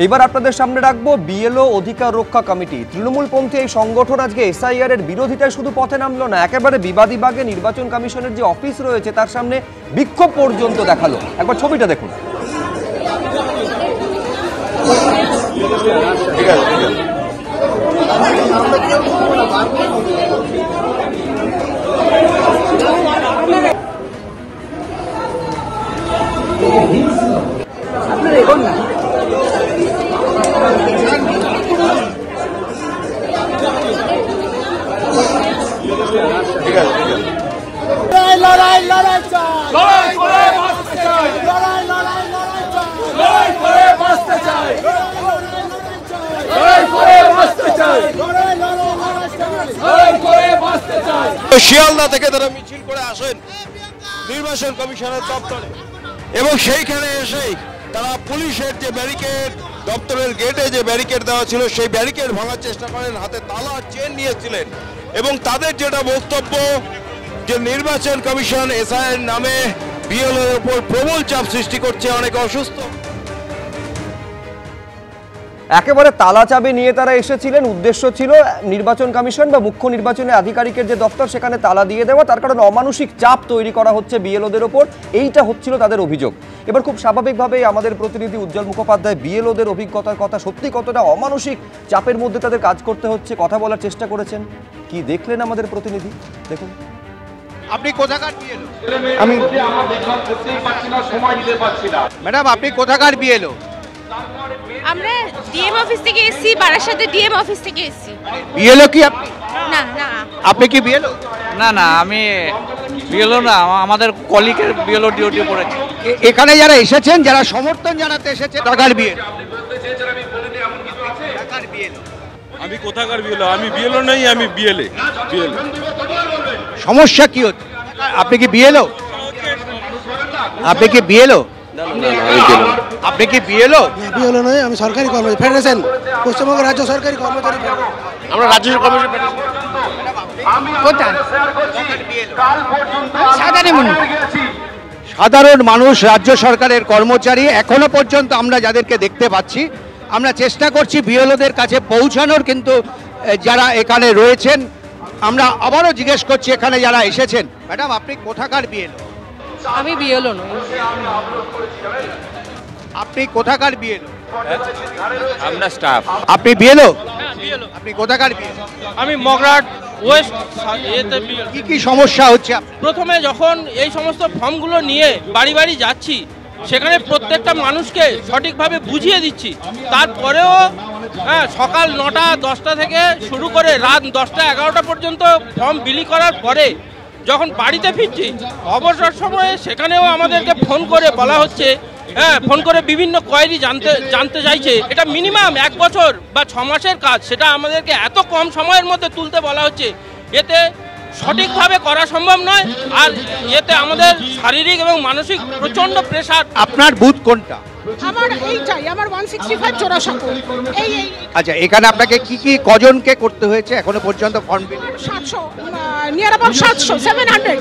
এইবার আপনাদের সামনে রাখবো বিএলও অধিকার রক্ষা কমিটি। তৃণমূলপন্থী এই সংগঠন আজকে এসআইআর এর বিরোধিতায় শুধু পথে নামলো না, একেবারে বিবাদী বাগে নির্বাচন কমিশনের যে অফিস রয়েছে তার সামনে বিক্ষোভ পর্যন্ত দেখালো। একবার ছবিটা দেখুন। শিয়ালদা থেকে তারা মিছিল করে আসেন নির্বাচন কমিশনের দপ্তরে এবং সেইখানে এসে তারা পুলিশের যে ব্যারিকেড, দপ্তরের গেটে যে ব্যারিকেড দেওয়া ছিল সেই ব্যারিকেড ভাঙার চেষ্টা করেন, হাতে তালার চেন নিয়েছিলেন এবং তাদের যেটা বক্তব্য যে নির্বাচন কমিশন এসআইআর নামে বিএলওর উপর প্রবল চাপ সৃষ্টি করছে, অনেকে অসুস্থ। একেবারে তালা চাবি নিয়ে তারা এসেছিলেন। উদ্দেশ্য ছিল নির্বাচন কমিশন বা মুখ্য নির্বাচনী আধিকারিকের যে দপ্তর সেখানে তালা দিয়ে দেওয়া, তার কারণে অমানসিক চাপ তৈরি করা হচ্ছে বিএলওদের ওপর, এইটা হচ্ছিল তাদের অভিযোগ। এবার খুব স্বাভাবিকভাবেই আমাদের প্রতিনিধি উজ্জ্বল মুখোপাধ্যায় বিএলওদের অভিজ্ঞতার কথা, সত্যি কতটা অমানসিক চাপের মধ্যে তাদের কাজ করতে হচ্ছে কথা বলার চেষ্টা করেছেন। কি দেখলেন আমাদের প্রতিনিধি, দেখুন। আপনি কোথাকার বিএলও? আমি ম্যাডাম আপনি কোথাকার বিএলও? আমরা ডিএম অফিস থেকে এসেছি, বারাসাতে ডিএম অফিস থেকে এসেছি। বিএলও কি আপনি? না না। আপনি কি বিএলও? না না, আমি বিএলও না, আমাদের কলিগের বিএলও ডিউটি পড়েছে। এখানে যারা এসেছেন, যারা সমর্থন জানাতে এসেছেন, কোথাকার বিএলও? আমি কোথাকার বিএলও? আমি বিএলও নই, আমি বিএলএ। সমস্যা কি হচ্ছে? আপনি কি বিএলও? আপনি কি বিএলও? আপনি কি বিএলও? বিএলও নয়, আমি সরকারি কর্মচারী, ফেডারেশন, পশ্চিমবঙ্গ রাজ্য সরকারি কর্মচারী। আমরা রাজ্য কমিশন। সাধারণ মানুষ, রাজ্য সরকারের কর্মচারী। এখনো পর্যন্ত আমরা যাদেরকে দেখতে পাচ্ছি, আমরা চেষ্টা করছি বিএলওদের কাছে পৌঁছানোর, কিন্তু যারা এখানে রয়েছেন আমরা আবারও জিজ্ঞেস করছি এখানে যারা এসেছেন, ম্যাডাম আপনি কোথাকার বিএলও? আমি বিএলও নই। আপনি কোথাকার বিএলও? আমরা স্টাফ। আপনি বিএলও? আপনি কোথাকার বিএলও? আমি মগরাট ওয়েস্ট। কি কি সমস্যা হচ্ছে? প্রথমে যখন এই সমস্ত ফর্মগুলো নিয়ে বাড়ি বাড়ি যাচ্ছি, সেখানে প্রত্যেকটা মানুষকে সঠিকভাবে বুঝিয়ে দিচ্ছি, তারপরেও সকাল 9টা 10টা থেকে শুরু করে রাত 10টা 11টা পর্যন্ত ফর্ম বিলি করার পরে যখন বাড়িতে ফিরছি, অবসর সময়ে সেখানেও আমাদেরকে ফোন করে বলা হচ্ছে, ফোন করে বিভিন্ন কোয়ারি জানতে চাইছে। এটা মিনিমাম 1 বছর বা 6 মাসের কাজ, সেটা আমাদেরকে এত কম সময়ের মধ্যে তুলতে বলা হচ্ছে। এতে সঠিকভাবে করা সম্ভব নয়, আর এতে আমাদের শারীরিক এবং মানসিক প্রচন্ড প্রেসার। আপনার বুথ কোনটা? আমার এইটাই, আমার 165 জোড়াসাঁকো। এই আচ্ছা, এখানে আপনাকে কি কি কজনকে করতে হয়েছে এখনো পর্যন্ত ফর্ম বিলি? 700, নিয়ার অ্যাবাউট 700।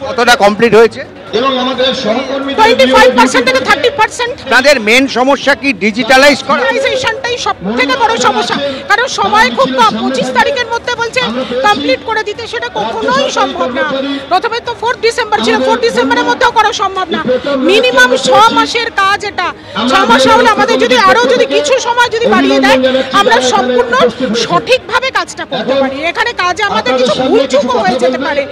কতটা কমপ্লিট হয়েছে? এবং আমাদের সহকর্মী 25% থেকে 30%। আপনাদের মেন সমস্যা কি ডিজিটালাইজ করা? ডিজিটালাইজেশনটাই সবথেকে বড় সমস্যা, কারণ সময় খুব কম। 25 তারিখের মধ্যে বলছে কমপ্লিট করে দিতে, সেটা কখনোই সম্ভব না। প্রথমে তো 4 ডিসেম্বর ছিল, 4 ডিসেম্বরের মধ্যেও করা সম্ভব না। মিনিমাম 6 মাসের কাজ এটা। 6 মাস হলে আমাদের যদি আরো কিছু সময় বাড়িয়ে দেয়, আমরা সম্পূর্ণ সঠিকভাবে কাজটা করতে পারি। এখানে কাজে আমাদের কিছু ভুলচুকও হয়ে যেতে পারে।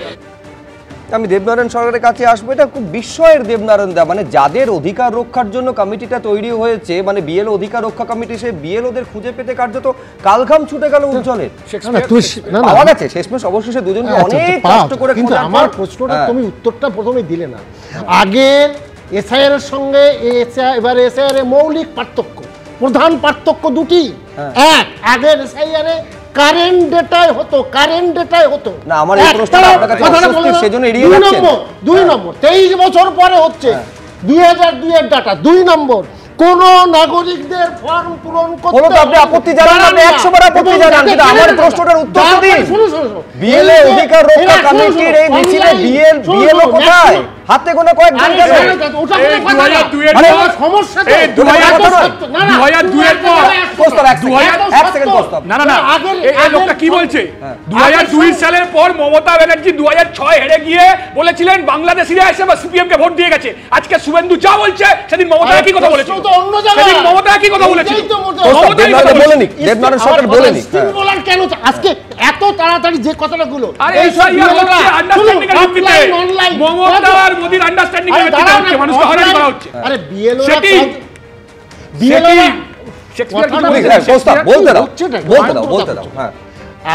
আমি দেবনারায়ণ সরকারের কাছে আসবো। এটা খুব বিস্ময়ের দেবনারায়ণ দা, মানে যাদের অধিকার রক্ষার জন্য কমিটিটা তৈরি হয়েছে, মানে বিএলও অধিকার রক্ষা কমিটি, সে বিএলওদের খুঁজে পেতে কার্যত কালঘাম ছুটে গেল অঞ্চলের। পাওয়া গেছে শেষমেশ, অবশেষে দুজনকে অনেক কষ্ট করে। কিন্তু আমার প্রশ্নটা তুমি উত্তরটা প্রথমে দিলে না। আগের এসআইআর এর সঙ্গে এবার এসআইআর এর মৌলিক পার্থক্য, প্রধান পার্থক্য দুটি। এক, আগের এসআইআর এ কারেন্ট ডেটায় হতো না। আমার এই প্রশ্নটা আপনার কাছে অস্পষ্ট, সেজন্য এড়িয়ে যাচ্ছেন। 2 নম্বর 23 বছর পরে হচ্ছে 2002 এর ডাটা। 2 নম্বর, কোন নাগরিকদের ফর্ম পূরণ করতে আপনি আপত্তি জানান, আপনি 100 বার আপত্তি জানান, কিন্তু আমার প্রশ্নটার উত্তর দিন। বিএলও অধিকার রক্ষা কমিটির এই মিছিলে বিএলও কোথায়? হাতে গোনা কয়েকজন কেন? কি বলছে 2002 সালের পর মমতা ব্যানার্জি 2006 হেরে গিয়ে বলেছিলেন বাংলাদেশিরা এসে সিপিএম কে ভোট দিয়ে গেছে। আজকে শুভেন্দু যা বলছে সেদিন মমতা কি কথা বলেছিল? সেদিন মমতা কি কথা বলেছিল? বলেনি, দেবনারায়ণ সরকার বলেনি। কেন আজকে এত তাড়াতাড়ি যে কথাটা গুলো মমতা আর মোদির আন্ডারস্ট্যান্ডিং এর ভিত্তিতে হচ্ছে, মানুষকে হয়রানি করা হচ্ছে। আরে বিএলও বলতে দাও। হ্যাঁ,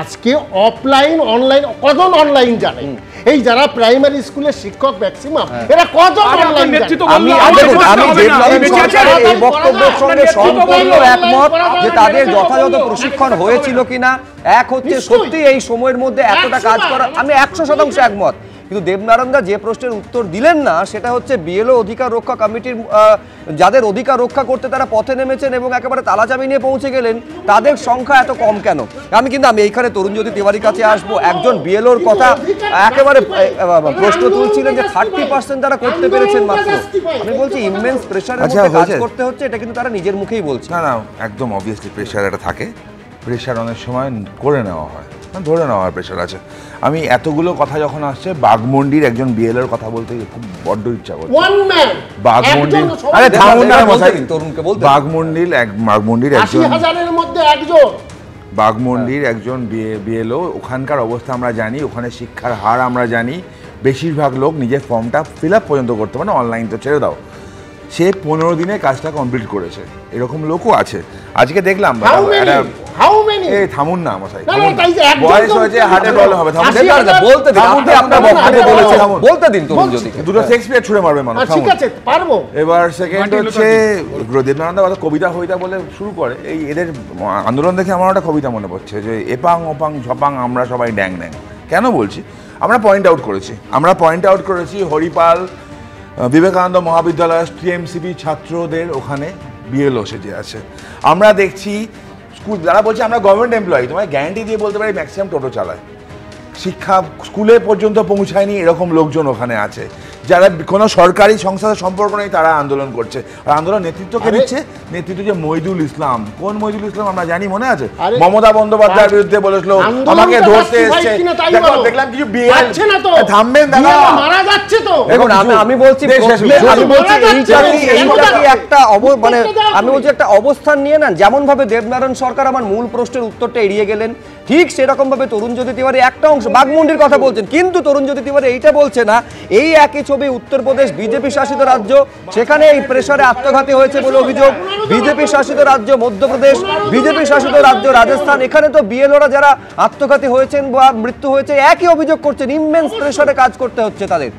আজকে অফলাইন অনলাইন কজন অনলাইন জানে? এই যারা প্রাইমারি স্কুলের শিক্ষক ম্যাক্সিমাম এরা কজন অনলাইন জানে? আমি দেবনারায়ণ সরকারের এই বক্তব্যের সঙ্গে সম্পূর্ণ একমত যে তাদের যথাযথ প্রশিক্ষণ হয়েছিল কিনা। এক হচ্ছে সত্যি এই সময়ের মধ্যে এতটা কাজ করা, আমি 100% একমত। কিন্তু দেবনারায়ণদা যে প্রশ্নের উত্তর দিলেন না সেটা হচ্ছে বিএলও অধিকার রক্ষা কমিটির যাদের অধিকার রক্ষা করতে তারা পথে নেমেছেন এবং একেবারে তালাচাবি নিয়ে পৌঁছে গেলেন, তাদের সংখ্যা এত কম কেন? আমি এইখানে তরুণজ্যোতি তিওয়ারির কাছে আসবো। একজন বিএলওর কথা একেবারে প্রশ্ন তুলছিলেন যে 30% তারা করতে পেরেছেন মাত্র। আমি বলছি ইমেন্স প্রেশারের মধ্যে কাজ করতে হচ্ছে, এটা কিন্তু তারা নিজের মুখেই বলছে। না একদম অবভিয়াসলি প্রেশার এটা থাকে, প্রেশার অনেক সময় করে নেওয়া হয়, ধরে নেওয়ার প্রেশার আছে। আমি এতগুলো কথা যখন আসছে বাগমন্ডির একজন বিএলওর কথা বলতে খুব বড্ড ইচ্ছা করছে। বাগমন্ডির একজন বিএলও, ওখানকার অবস্থা আমরা জানি, ওখানে শিক্ষার হার আমরা জানি। বেশিরভাগ লোক নিজের ফর্মটা ফিল আপ পর্যন্ত করতে পারে না, অনলাইন তো ছেড়ে দাও। সে 15 দিনে কাজটা কমপ্লিট করেছে, এরকম লোকও আছে। আজকে দেখলাম থামুন না মশাই, বয়স হয়েছে, হার্টের প্রবলেম হবে, দুটো শেক্সপিয়ার ছুড়ে মারবে মানুষ। এবার সেকেন্ড হচ্ছে দেবনারায়ণদা কবিতা হইতা বলে শুরু করে। এই এদের আন্দোলন দেখে আমার একটা কবিতা মনে পড়ছে যে এপাং ওপাং ঝপাং আমরা সবাই ড্যাং ড্যাং। কেন বলছি? আমরা পয়েন্ট আউট করেছি হরিপাল বিবেকানন্দ মহাবিদ্যালয় টিএমসিপি ছাত্রদের ওখানে বিএলও সেজে আছে। আমরা দেখছি স্কুল যারা বলছে আমরা গভর্নমেন্ট এমপ্লয়ি, তোমায় গ্যারান্টি দিয়ে বলতে পারি ম্যাক্সিমাম টোটো চালায়, শিক্ষা স্কুলে পর্যন্ত পৌঁছায়নি এরকম লোকজন ওখানে আছে, যারা কোনো সরকারি সংস্থার সম্পর্ক নেই তারা আন্দোলন করছে। আর আন্দোলন নেতৃত্বকে দিচ্ছে, নেতৃত্ব যে মইদুল ইসলাম। কোন মইদুল ইসলাম আমরা জানি, মনে আছে? মমতা বন্দ্যোপাধ্যায়ের বিরুদ্ধে বলেছিল আমাকে ধরতে এসছে। দেখলাম কিছু থামবেন দাদা, মারা যাচ্ছে তো। দেখুন আমি বলছি একটা অবস্থান নিয়ে নেন। যেমন ভাবে দেবনারায়ণ সরকার আমার মূল প্রশ্নের উত্তরটা এড়িয়ে গেলেন, ঠিক সেরকম ভাবে তরুণজ্যোতি তিওয়ারি একটা অংশ বাগমুন্ডির কথা বলছেন, কিন্তু তরুণজ্যোতি তিওয়ারি এইটা বলছে না। এই একই ছবি উত্তরপ্রদেশ বিজেপি শাসিত রাজ্য, সেখানে এই প্রেসারে আত্মঘাতী হয়েছে বলে অভিযোগ। বিজেপি শাসিত রাজ্য মধ্যপ্রদেশ, বিজেপি শাসিত রাজ্য রাজস্থান, এখানে তো বিএলওরা যারা আত্মঘাতী হয়েছেন বা মৃত্যু হয়েছে একই অভিযোগ করছেন, ইমেন্স প্রেসারে কাজ করতে হচ্ছে তাদের।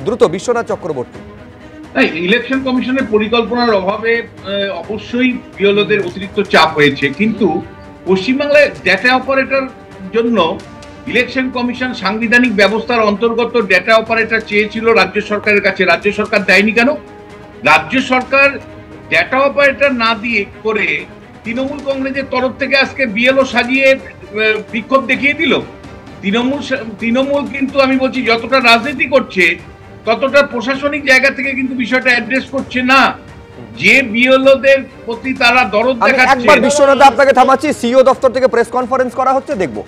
দ্রুত বিশ্বনাথ চক্রবর্তী। ইলেকশন কমিশনের পরিকল্পনার অভাবে অবশ্যই বিএলওদের অতিরিক্ত চাপ হয়েছে, কিন্তু পশ্চিমবাংলায় ডেটা অপারেটর জন্য ইলেকশন কমিশন সাংবিধানিক ব্যবস্থার অন্তর্গত ডেটা অপারেটর চেয়েছিল রাজ্য সরকারের কাছে। রাজ্য সরকার দেয়নি কেন? রাজ্য সরকার ডেটা অপারেটর না দিয়ে করে তৃণমূল কংগ্রেসের তরফ থেকে আজকে বিএলও সাজিয়ে বিক্ষোভ দেখিয়ে দিল। তৃণমূল কিন্তু আমি বলছি যতটা রাজনীতি করছে ততটা প্রশাসনিক জায়গা থেকে কিন্তু বিষয়টা অ্যাড্রেস করছে না। যে বিএলওদের প্রতি তারা দরদ দেখাচ্ছে। একবার বিশ্বনাথ আপনাকে থামাচ্ছি, সিইও দপ্তর থেকে প্রেস কনফারেন্স করা হচ্ছে, দেখব।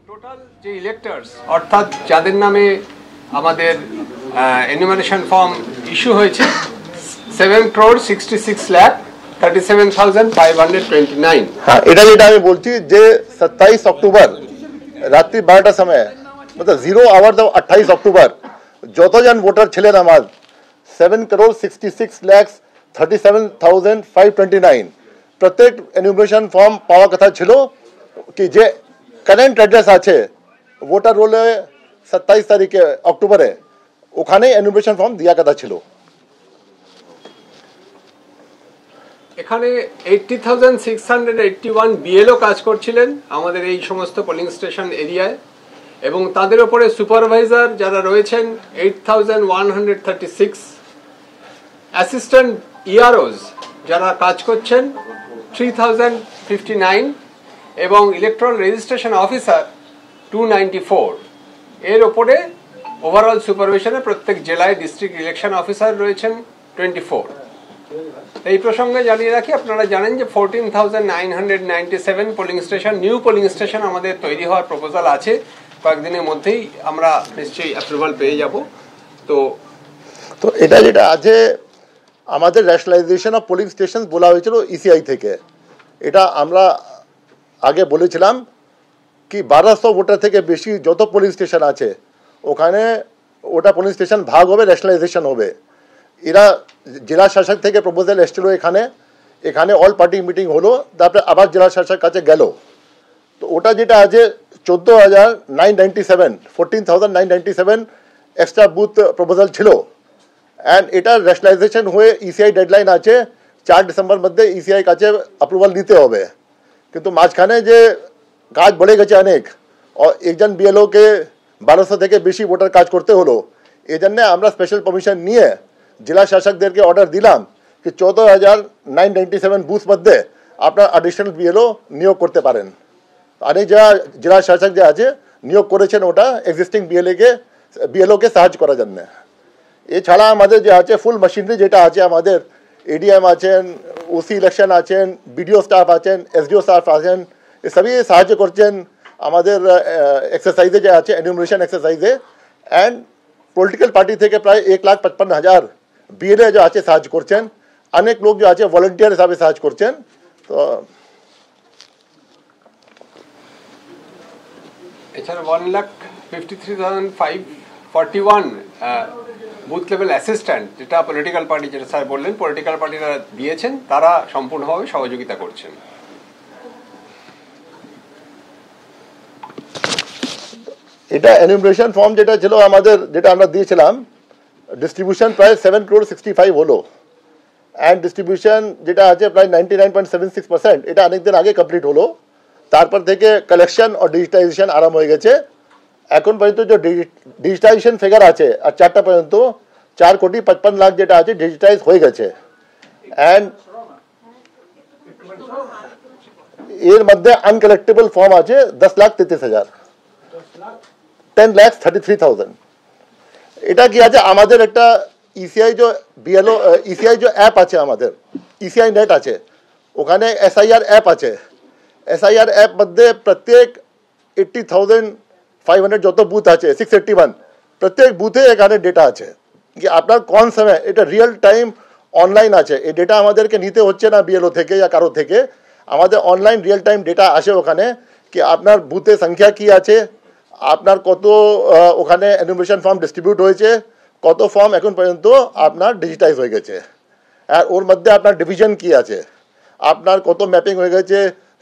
টোটাল যে ইলেক্টরস অর্থাৎ যাদের নামে আমাদের এনুমারেশন ফর্ম ইস্যু হয়েছে 7,66,37,529। हाँ, এটা যেটা আমি বলছি যে 27 অক্টোবর রাত্রি 12টার সময় मतलब 0 आवर 28 অক্টোবর যতজন ভোটার ছিলেন আমার 7,66,37,529 প্রত্যেক এনুমারেশন ফর্ম পাওয়া কথা ছিল কি যে কারেন্ট অ্যাড্রেস আছে ভোটার রোলে 27 তারিখে অক্টোবরে ওখানে এনুমারেশন ফর্ম দেওয়া কথা ছিল। এখানে 80,681 বিএলও কাজ করছিলেন আমাদের এই সমস্ত পোলিং স্টেশন এরিয়ায়, এবং তাদের উপরে সুপারভাইজার যারা রয়েছেন 8,136, অ্যাসিস্ট্যান্ট ইআরওস যারা কাজ করছেন 3,059, এবং ইলেকট্রাল রেজিস্ট্রেশন অফিসার 294, এর ওপরে ওভারঅল সুপারভিশনে প্রত্যেক জেলায় ডিস্ট্রিক্ট ইলেকশন অফিসার রয়েছেন 24। এই প্রসঙ্গে জানিয়ে রাখি, আপনারা জানেন যে 14,997 polling station, new polling station আমাদের তৈরি হওয়ার প্রপোজাল আছে। কয়েকদিনের মধ্যেই আমরা নিশ্চয়ই অ্যাপ্রুভাল পেয়ে যাব। তো এটা যেটা আছে আমাদের ন্যাশনালাইজেশন অফ পোলিং স্টেশন বলা হয়েছিল ইসিআই থেকে। এটা আমরা আগে বলেছিলাম কি 1200 ভোটার থেকে বেশি যত পোলিং স্টেশন আছে ওখানে ওটা পোলিং স্টেশন ভাগ হবে, ন্যাশনালাইজেশন হবে। এরা জেলা শাসক থেকে প্রপোজাল এসেছিল এখানে অল পার্টি মিটিং হলো, তারপরে আবার জেলা শাসক কাছে গেল। তো ওটা যেটা আছে 14,997 এক্সট্রা বুথ প্রপোজাল ছিল। অ্যান্ড এটা ন্যাশনালাইজেশন হয়ে ইসিআই ডেডলাইন আছে 4 ডিসেম্বর মধ্যে ইসিআই কাছে অ্যাপ্রুভাল নিতে হবে। কিন্তু মাঝখানে যে কাজ বেড়ে গেছে অনেক, একজন বিএলওকে 1200 থেকে বেশি ভোটার কাজ করতে হলো। এই জন্য আমরা স্পেশাল পারমিশন নিয়ে জেলা শাসকদেরকে অর্ডার দিলাম কি 14,997 বুথ মধ্যে আপনার অ্যাডিশনাল বিএলও নিয়োগ করতে পারেন। অনেক জেলা শাসক যে আছে নিয়োগ করেছেন ওটা এক্সিস্টিং বিএলওকে সাহায্য করার জন্য। এছাড়া আমাদের যে আছে ফুল মেশিনারি যেটা আছে, আমাদের এডিএম আছেন, ওসি ইলেকশন আছেন, বিডিও স্টাফ আছেন, এসডিও স্টাফ আছেন, এ সবই সাহায্য করছেন আমাদের এক্সারসাইজে যে আছে এনুমারেশন এক্সারসাইজে। অ্যান্ড পলিটিক্যাল পার্টি থেকে প্রায় 1,55,000 বিএলএ যে আছে সাহায্য করছেন। অনেক লোক যে আছে ভলেন্টিয়ার হিসাবে সাহায্য করছেন। তো এছাড়া 1,53,541 বুথ লেভেল অ্যাসিস্ট্যান্ট, যেটা পলিটিক্যাল পার্টি, যেটা স্যার বললেন পলিটিক্যাল পার্টিরা দিয়েছেন, তারা সম্পূর্ণভাবে সহযোগিতা করছেন। এটা এনুমারেশন ফর্ম যেটা ছিল আমাদের, যেটা আমরা দিয়েছিলাম, ডিস্ট্রিবিউশন প্রায় 7,65 হলো। অ্যান্ড ডিস্ট্রিবিউশন যেটা আছে প্রায় 99.76%, এটা অনেকদিন আগে কমপ্লিট হলো। তারপর থেকে কালেকশন ও ডিজিটাইজেশন আরম্ভ হয়ে গেছে। এখন পর্যন্ত যে ডিজিটাইজেশন ফিগার আছে আর 4টা পর্যন্ত 4,55,00,000 যেটা আছে ডিজিটাইজ হয়ে গেছে। অ্যান্ড এর মধ্যে আনকালেক্টেবল ফর্ম আছে 10,33,000, 10,33,000। এটা কি আছে আমাদের একটা ইসিআই যে বিএলও ইসিআই যে অ্যাপ আছে আমাদের, ইসিআই নেট আছে, ওখানে এসআইআর অ্যাপ আছে। এসআইআর অ্যাপ মধ্যে প্রত্যেক 80,500 যত বুথ আছে 681, প্রত্যেক বুথে এখানে ডেটা আছে কি আপনার কোন সময়, এটা রিয়েল টাইম অনলাইন আছে। এই ডেটা আমাদেরকে নিতে হচ্ছে না বিএলও থেকে या কারো থেকে, আমাদের অনলাইন রিয়েল টাইম ডেটা আসে ওখানে কি আপনার বুথের সংখ্যা কি আছে, আপনার কত ওখানে এনুমারেশন ফর্ম ডিস্ট্রিবিউট হয়েছে, কত ফর্ম এখন পর্যন্ত আপনার ডিজিটাইজ হয়ে গেছে। আর ওর মধ্যে আপনার ডিভিশন কি আছে, আপনার কত ম্যাপিং হয়ে গেছে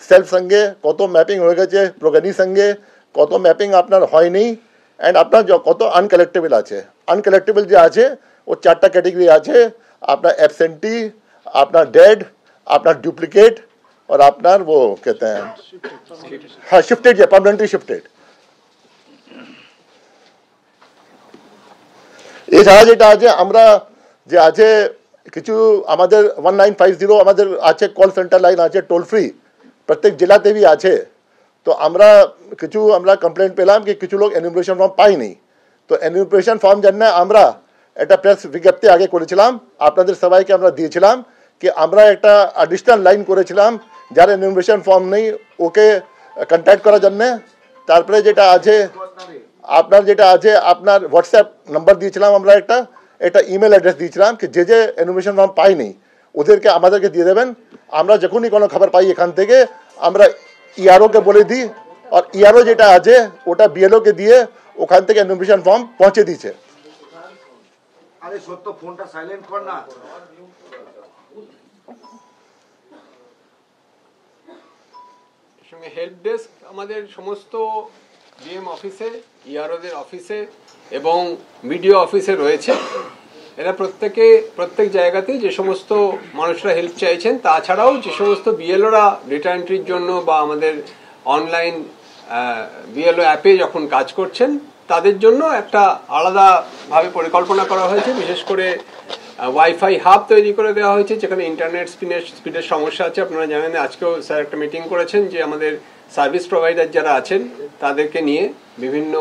সেলফ সঙ্গে, কত ম্যাপিং হয়ে গেছে প্রোগ্রানি সঙ্গে, কত ম্যাপিং আপনার হয়নি, অ্যান্ড আপনার কত আনকালেক্টেবল আছে। আনকালেক্টেবল যে আছে ও 4টা ক্যাটেগরি আছে, আপনার অ্যাবসেন্টি, আপনার ডেড, আপনার ডুপ্লিকেট और আপনার वो कहते हैं हाँ शिफ्टेड, या परमानेंटली शिफ्टेड। এছাড়া যেটা আছে আমরা যে আছে কিছু আমাদের 1950 আমাদের আছে কল সেন্টার লাইন আছে, টোল ফ্রি, প্রত্যেক জেলাতেই আছে। তো আমরা কমপ্লেন্ট পেলাম কি কিছু লোক এনুমারেশন ফর্ম পাইনি। তো এনুমারেশন ফর্ম জন্য আমরা একটা প্রেস বিজ্ঞপ্তি আগে করেছিলাম, আপনাদের সবাইকে আমরা দিয়েছিলাম কি আমরা একটা অ্যাডিশনাল লাইন করেছিলাম যার এনুমারেশন ফর্ম নেই ওকে কন্ট্যাক্ট করার জন্য। তারপরে যেটা আছে আপনার হোয়াটসঅ্যাপ নাম্বার দিয়েছিলাম, আমরা একটা ইমেল অ্যাড্রেস দিয়েছিলাম কি যে এনুমারেশন ফর্ম পাইনি ওদেরকে আমাদেরকে দিয়ে দেবেন। আমরা যখনই কোনো খবর পাই এখান থেকে আমরা ইআরওকে বলে দিই, আর ইআরও যেটা আছে ওটা বিএলওকে দিয়ে ওখান থেকে এনুমারেশন ফর্ম পৌঁছে দিয়েছে। আরে সত্য ফোনটা সাইলেন্ট কর না। সঙ্গে হেল্প ডেস্ক আমাদের সমস্ত ডিএম অফিসে, ইআরওদের অফিসে এবং বিডিও অফিসে রয়েছে। এরা প্রত্যেক জায়গাতেই যে সমস্ত মানুষরা হেল্প চাইছেন, তাছাড়াও যে সমস্ত বিএলওরা ডেটা এন্ট্রির জন্য বা আমাদের অনলাইন বিএলও অ্যাপে যখন কাজ করছেন তাদের জন্য একটা আলাদাভাবে পরিকল্পনা করা হয়েছে। বিশেষ করে ওয়াইফাই হাব তৈরি করে দেওয়া হয়েছে, যেখানে ইন্টারনেট স্পিডের সমস্যা আছে। আপনারা জানেন আজকেও স্যার একটা মিটিং করেছেন যে আমাদের সার্ভিস প্রোভাইডার যারা আছেন তাদেরকে নিয়ে বিভিন্ন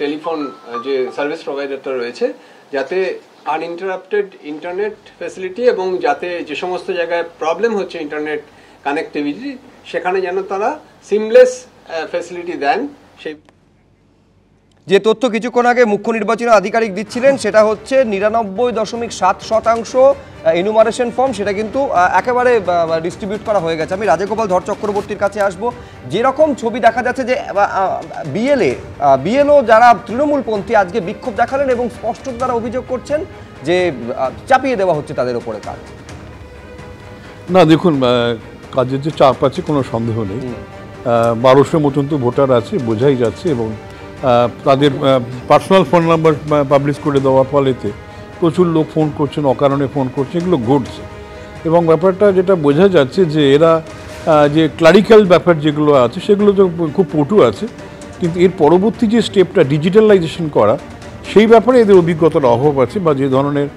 টেলিফোন যে সার্ভিস প্রোভাইডারটা রয়েছে যাতে আনইন্টারাপ্টেড ইন্টারনেট ফ্যাসিলিটি এবং যাতে যে সমস্ত জায়গায় প্রবলেম হচ্ছে ইন্টারনেট কানেক্টিভিটি সেখানে যেন তারা সিমলেস ফ্যাসিলিটি দেন। সেই যে তথ্য কিছুক্ষণ আগে মুখ্য নির্বাচনী আধিকারিক দিচ্ছিলেন সেটা হচ্ছে 99.7% এনুমারেশন ফর্ম, সেটা কিন্তু একেবারে ডিস্ট্রিবিউট করা হয়ে গেছে। আমি রাজগোপাল ধর চক্রবর্তীর কাছে আসব। যেরকম ছবি দেখা যাচ্ছে যে বিএলও যারা তৃণমূলপন্থী আজকে বিক্ষোভ দেখালেন এবং স্পষ্ট তারা অভিযোগ করছেন যে চাপিয়ে দেওয়া হচ্ছে তাদের ওপরে কাজ। না দেখুন, কাজের যে চাপ আছে কোনো সন্দেহ নেই। 1200 মতন তো ভোটার আছে, বোঝাই যাচ্ছে, এবং তাদের পার্সোনাল ফোন নাম্বার পাবলিশ করে দেওয়ার ফলেতে প্রচুর লোক ফোন করছেন, অকারণে ফোন করছে, এগুলো ঘটছে। এবং ব্যাপারটা যেটা বোঝা যাচ্ছে যে এরা যে ক্লারিক্যাল ব্যাপার যেগুলো আছে সেগুলো তো খুব পটু আছে, কিন্তু এর পরবর্তী যে স্টেপটা ডিজিটালাইজেশন করা সেই ব্যাপারে এদের অভিজ্ঞতার অভাব আছে, বা যে ধরনের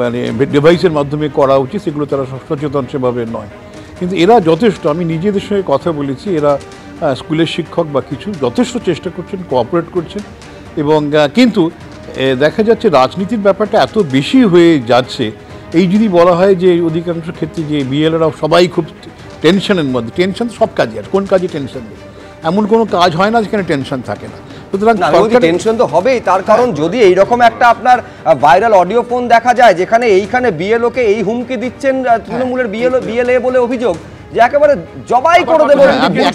মানে ডিভাইসের মাধ্যমে করা উচিত সেগুলো তারা সচেতন সেভাবে নয়। কিন্তু এরা যথেষ্ট, আমি নিজেদের সঙ্গে কথা বলেছি, এরা স্কুলের শিক্ষক বা কিছু যথেষ্ট চেষ্টা করছেন, কোঅপারেট করছেন। এবং কিন্তু দেখা যাচ্ছে রাজনীতির ব্যাপারটা এত বেশি হয়ে যাচ্ছে। এই যদি বলা হয় যে অধিকাংশ ক্ষেত্রে যে বিএলএরাও সবাই খুব টেনশনের মধ্যে, টেনশন সব কাজে, আর কোন কাজে টেনশন নেই? এমন কোনো কাজ হয় না যেখানে টেনশন থাকে না। সুতরাং টেনশন তো হবেই, তার কারণ যদি এইরকম একটা আপনার ভাইরাল অডিও ফোন দেখা যায় যেখানে এইখানে বিএলওকে এই হুমকি দিচ্ছেন তৃণমূলের বিএলএ বলে অভিযোগ যে একেবারে জবাই করে দেবো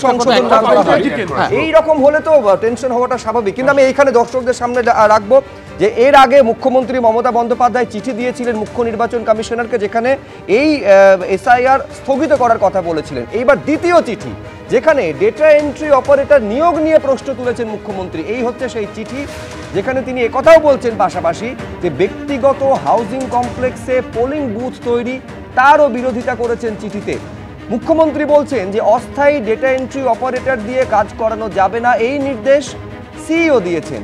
সংশোধন না করা হয়, এইরকম হলে তো টেনশন হওয়াটা স্বাভাবিক। কিন্তু আমি এইখানে দর্শকদের সামনে রাখবো যে এর আগে মুখ্যমন্ত্রী মমতা বন্দ্যোপাধ্যায় চিঠি দিয়েছিলেন মুখ্য নির্বাচন কমিশনারকে, যেখানে এই এসআইআর স্থগিত করার কথা বলেছিলেন। এইবার দ্বিতীয় চিঠি যেখানে ডেটা এন্ট্রি অপারেটর নিয়োগ নিয়ে প্রশ্ন তুলেছেন মুখ্যমন্ত্রী। এই হচ্ছে সেই চিঠি যেখানে তিনি একথাও বলছেন পাশাপাশি যে ব্যক্তিগত হাউজিং কমপ্লেক্সে পোলিং বুথ তৈরি তারও বিরোধিতা করেছেন চিঠিতে। মুখ্যমন্ত্রী বলছেন যে অস্থায়ী ডেটা এন্ট্রি অপারেটর দিয়ে কাজ করানো যাবে না, এই নির্দেশ সিইও দিয়েছেন।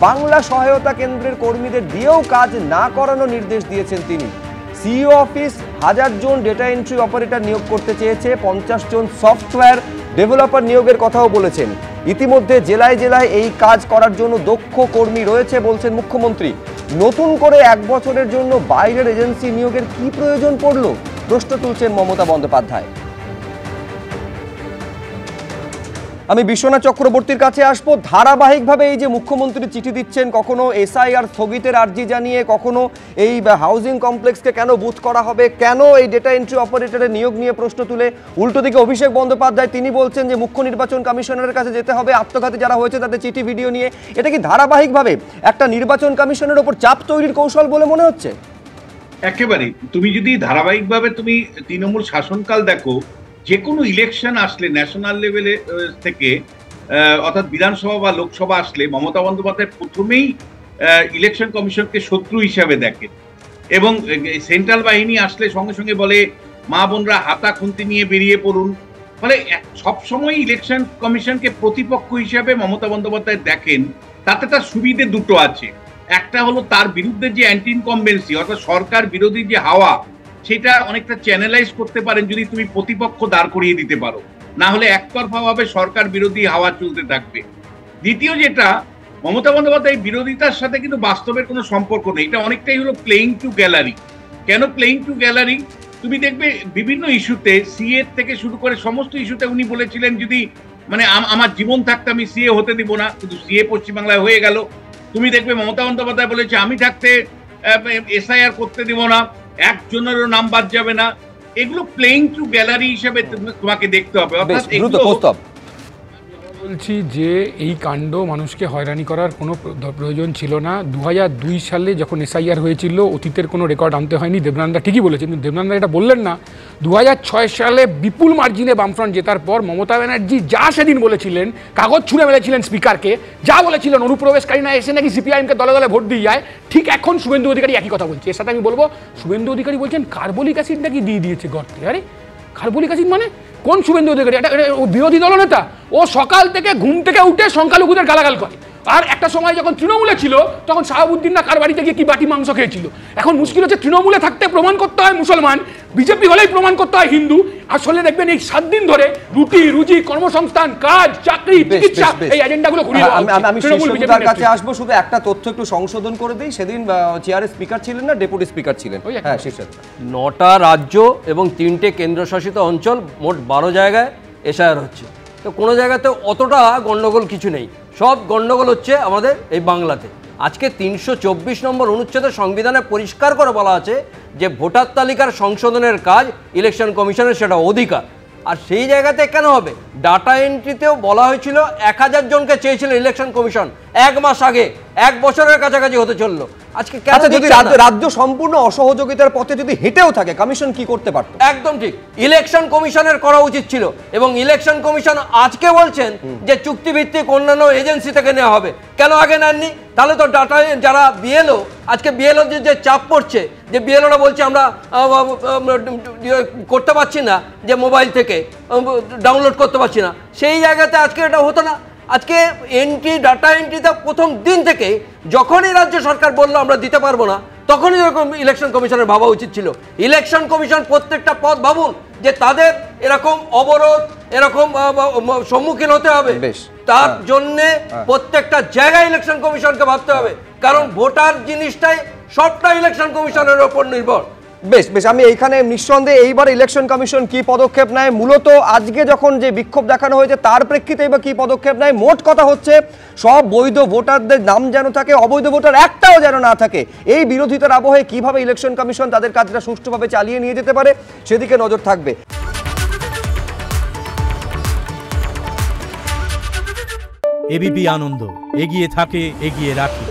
বাংলা সহায়তা কেন্দ্রের কর্মীদের দিয়েও কাজ না করানোর নির্দেশ দিয়েছেন তিনি। সিইও অফিস 1000 জন ডেটা এন্ট্রি অপারেটর নিয়োগ করতে চেয়েছে, 50 জন সফটওয়্যার ডেভেলপার নিয়োগের কথাও বলেছেন। ইতিমধ্যে জেলায় জেলায় এই কাজ করার জন্য দক্ষ কর্মী রয়েছে বলছেন মুখ্যমন্ত্রী। নতুন করে 1 বছরের জন্য বাইরের এজেন্সি নিয়োগের কি প্রয়োজন পড়ল, প্রশ্ন তুলছেন মমতা বন্দ্যোপাধ্যায়। আমি বিশ্বনাথ চক্রবর্তীর কাছে আসবো। ধারাবাহিকভাবে এই যে মুখ্যমন্ত্রী চিঠি দিচ্ছেন, কখনো এসআইআর স্থগিতের আর্জি জানিয়ে, কখনো এই হাউজিং কমপ্লেক্সকে কেন বুথ করা হবে, কেন এই ডেটা এন্ট্রি অপারেটরের নিয়োগ নিয়ে প্রশ্ন তুলে, উল্টো দিকে অভিষেক বন্দ্যোপাধ্যায় তিনি বলছেন যে মুখ্য নির্বাচন কমিশনারের কাছে যেতে হবে আত্মঘাতী যারা হয়েছে তাদের চিঠি ভিডিও নিয়ে। এটা কি ধারাবাহিকভাবে একটা নির্বাচন কমিশনের ওপর চাপ তৈরির কৌশল বলে মনে হচ্ছে? একেবারে। তুমি যদি ধারাবাহিকভাবে তুমি তৃণমূল শাসনকাল দেখো, যে কোনো ইলেকশন আসলে ন্যাশনাল লেভেলে থেকে অর্থাৎ বিধানসভা বা লোকসভা আসলে মমতা বন্দ্যোপাধ্যায় প্রথমেই ইলেকশন কমিশনকে শত্রু হিসাবে দেখে, এবং সেন্ট্রাল বাহিনী আসলে সঙ্গে সঙ্গে বলে মা বোনরা হাতা খুন্তি নিয়ে বেরিয়ে পড়ুন। ফলে সবসময় ইলেকশন কমিশনকে প্রতিপক্ষ হিসাবে মমতা বন্দ্যোপাধ্যায় দেখেন। তাতে তার সুবিধে দুটো আছে, একটা হলো তার বিরুদ্ধে যে অ্যান্টি ইনকম্বেন্সি অর্থাৎ সরকার বিরোধী যে হাওয়া, সেটা অনেকটা চ্যানেলাইজ করতে পারেন যদি তুমি প্রতিপক্ষ দাঁড় করিয়ে দিতে পারো, না হলে একতরফাভাবে সরকার বিরোধী হাওয়া চলতে থাকবে। দ্বিতীয় যেটা, মমতা বন্দ্যোপাধ্যায় বিরোধিতার সাথে কিন্তু বাস্তবের কোনো সম্পর্ক নেই, এটা অনেকটাই হলো প্লেইং টু গ্যালারি। কেন প্লেইং টু গ্যালারি? তুমি দেখবে বিভিন্ন ইস্যুতে, সিএ থেকে শুরু করে সমস্ত ইস্যুতে উনি বলেছিলেন যদি মানে আমার জীবন থাকতে আমি সিএ হতে দিব না, কিন্তু সিএ পশ্চিমবাংলায় হয়ে গেল। তুমি দেখবে মমতা বন্দ্যোপাধ্যায় বলেছে আমি থাকতে এসআইআর করতে দিব না, একজনেরও নাম বাদ যাবে না। এগুলো প্লেইং টু গ্যালারি হিসেবে তোমাকে দেখতে হবে। অর্থাৎ বলছি যে এই কাণ্ড মানুষকে হয়রানি করার কোনো প্রয়োজন ছিল না। 2002 সালে যখন এসআইআর হয়েছিল অতীতের কোনো রেকর্ড আনতে হয়নি। দেবনান্দা ঠিকই বলেছেন, কিন্তু দেবনান্দা এটা বললেন না। 2006 সালে বিপুল মার্জিনে বামফ্রন্ট জেতার পর মমতা ব্যানার্জি যা সেদিন বলেছিলেন, কাগজ ছুঁড়ে মেরেছিলেন স্পিকারকে, যা বলেছিলেন অনুপ্রবেশকারী না এসে নাকি সিপিআইএমকে দলে দলে ভোট দিয়ে যায়, ঠিক এখন শুভেন্দু অধিকারী একই কথা বলছে। এর সাথে আমি বলবো, শুভেন্দু অধিকারী বলছেন কার্বলিক অ্যাসিড নাকি দিয়ে দিয়েছে গর্তে। আরে কার্বলিক অ্যাসিড মানে কোন শুভেন্দু অধিকারী? এটা বিরোধী দলনেতা। ও সকাল থেকে ঘুম থেকে উঠে সংখ্যালঘুদের গালাগাল করে, আর একটা সময় যখন তৃণমূলে ছিল তখন শাহাবুদ্দিন না কার বাড়িতে গিয়ে কি বাটি মাংস খেয়েছিল। এখন মুশকিল হচ্ছে তৃণমূলে থাকতে প্রমাণ করতে হয় মুসলমান, বিজেপি হলেই প্রমাণ করতে হয় হিন্দু। আসলে দেখবেন এই 7 দিন ধরে রুটি রুজি, কর্মসংস্থান, কাজ, চাকরি, চিকিৎসা, এই এজেন্ডাগুলো ঘুরিয়ে আমি তার কাছে আসবো। শুধু একটা তথ্য একটু সংশোধন করে দিই, সেদিন চেয়ারে স্পিকার ছিলেন না, ডেপুটি স্পিকার ছিলেন। হ্যাঁ, শীর্ষে 9টা রাজ্য এবং 3টে কেন্দ্রশাসিত অঞ্চল, মোট 12 জায়গায় এসআইআর হচ্ছে। তো কোনো জায়গাতে অতটা গণ্ডগোল কিছু নেই, সব গণ্ডগোল হচ্ছে আমাদের এই বাংলাতে। আজকে 324 নম্বর অনুচ্ছেদের সংবিধানে পরিষ্কার করে বলা আছে যে ভোটার তালিকার সংশোধনের কাজ ইলেকশন কমিশনের, সেটা অধিকার। আর সেই জায়গাতে কেন হবে? ডাটা এন্ট্রিতেও বলা হয়েছিল 1000 জনকে চেয়েছিল ইলেকশন কমিশন 1 মাস আগে, 1 বছরের কাছাকাছি হতে চললো। আজকে যদি রাজ্য সম্পূর্ণ অসহযোগিতার পথে যদি হেঁটেও থাকে, কমিশন কি করতে পারত? একদম ঠিক, ইলেকশন কমিশনের করা উচিত ছিল। এবং ইলেকশন কমিশন আজকে বলছেন যে চুক্তিভিত্তিক অন্যান্য এজেন্সি থেকে নেওয়া হবে। কেন আগে নেননি? তাহলে তো ডাটা যারা বিএলও, আজকে বিএলও যে চাপ পড়ছে, যে বিএলওরা বলছে আমরা করতে পারছি না, যে মোবাইল থেকে ডাউনলোড করতে পারছি না, সেই জায়গাতে আজকে এটা হতো না। আজকে এন্ট্রি, ডাটা এন্ট্রিতে প্রথম দিন থেকে যখনই রাজ্য সরকার বললো আমরা দিতে পারবো না, তখনই এরকম ইলেকশন কমিশনের ভাবা উচিত ছিল। ইলেকশন কমিশন প্রত্যেকটা পদ ভাবুন যে তাদের এরকম অবরোধ, এরকম সম্মুখীন হতে হবে, তার জন্যে প্রত্যেকটা জায়গায় ইলেকশন কমিশনকে ভাবতে হবে। কারণ ভোটার জিনিসটাই সবটা ইলেকশন কমিশনের ওপর নির্ভর। বেশ বেশ, আমি এইখানে নিঃসন্দেহে এইবার ইলেকশন কমিশন কি পদক্ষেপ নেয়, মূলত আজকে যখন যে বিক্ষোভ দেখানো হয়েছে তার প্রেক্ষিতেই বা কি পদক্ষেপ নেয়। মোট কথা হচ্ছে সব বৈধ ভোটারদের নাম যেন থাকে, অবৈধ ভোটার একটাও যেন না থাকে। এই বিরোধিতার আবহে কিভাবে ইলেকশন কমিশন তাদের কাজটা সুষ্ঠুভাবে চালিয়ে নিয়ে যেতে পারে সেদিকে নজর থাকবে। এবিপি আনন্দ, এগিয়ে থাকে, এগিয়ে রাখে।